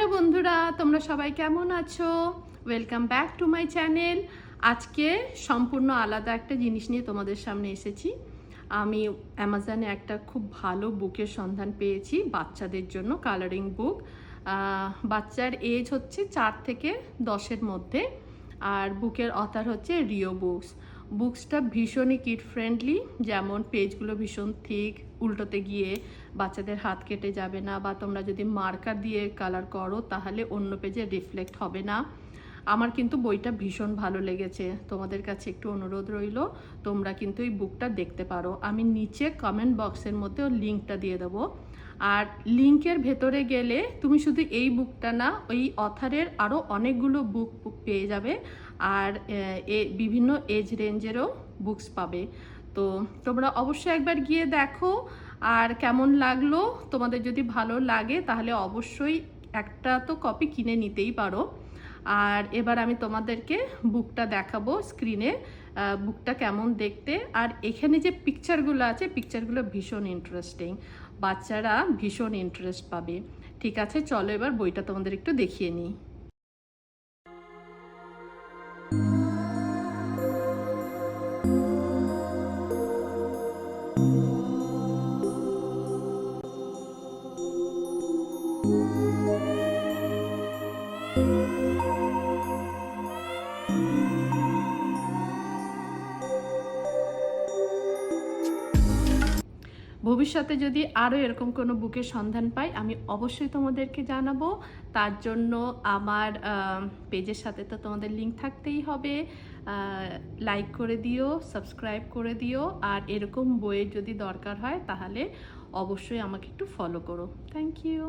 Hello বন্ধুরা, তোমরা সবাই কেমন আছো? Welcome back to my channel. আজকে সম্পূর্ণ আলাদা একটা জিনিস নিয়ে তোমাদের সামনে এসেছি। আমি অ্যামাজনে একটা খুব ভালো বুকের সন্ধান পেয়েছি বাচ্চাদের জন্য, কালারিং বুক। বাচ্চার এজ হচ্ছে 4 থেকে 10-এর মধ্যে, আর বুকের অথার হচ্ছে রিও বুকস। বুকসটা ভীষণই কিড ফ্রেন্ডলি, যেমন পেজগুলো ভীষণ থিক, উল্টোতে গিয়ে বাচ্চাদের হাত কেটে যাবে না, বা তোমরা যদি মার্কার দিয়ে কালার করো তাহলে অন্য পেজে রিফ্লেক্ট হবে না। আমার কিন্তু বইটা ভীষণ ভালো লেগেছে। তোমাদের কাছে একটু অনুরোধ রইল, তোমরা কিন্তু এই বুকটা দেখতে পারো। আমি নিচে কমেন্ট বক্সের মধ্যে ওর লিঙ্কটা দিয়ে দেবো। আর লিঙ্কের ভেতরে গেলে তুমি শুধু এই বুকটা না, ওই অথারের আরও অনেকগুলো বুক পেয়ে যাবে, আর বিভিন্ন এজ রেঞ্জেরও বুকস পাবে। তো তোমরা অবশ্যই একবার গিয়ে দেখো, আর কেমন লাগলো। তোমাদের যদি ভালো লাগে তাহলে অবশ্যই একটা তো কপি কিনে নিতেই পারো। আর এবার আমি তোমাদেরকে বুকটা দেখাবো স্ক্রিনে, বুকটা কেমন দেখতে। আর এখানে যে পিকচারগুলো আছে, পিকচারগুলো ভীষণ ইন্টারেস্টিং, বাচ্চারা ভীষণ ইন্টারেস্ট পাবে। ঠিক আছে, চলো এবার বইটা তোমাদের একটু দেখিয়ে নিই। ভবিষ্যতে যদি আরও এরকম কোনো বুকের সন্ধান পাই, আমি অবশ্যই তোমাদেরকে জানাবো। তার জন্য আমার পেজের সাথে তো তোমাদের লিঙ্ক থাকতেই হবে। লাইক করে দিও, সাবস্ক্রাইব করে দিও, আর এরকম বইয়ের যদি দরকার হয় তাহলে অবশ্যই আমাকে একটু ফলো করো। Thank you.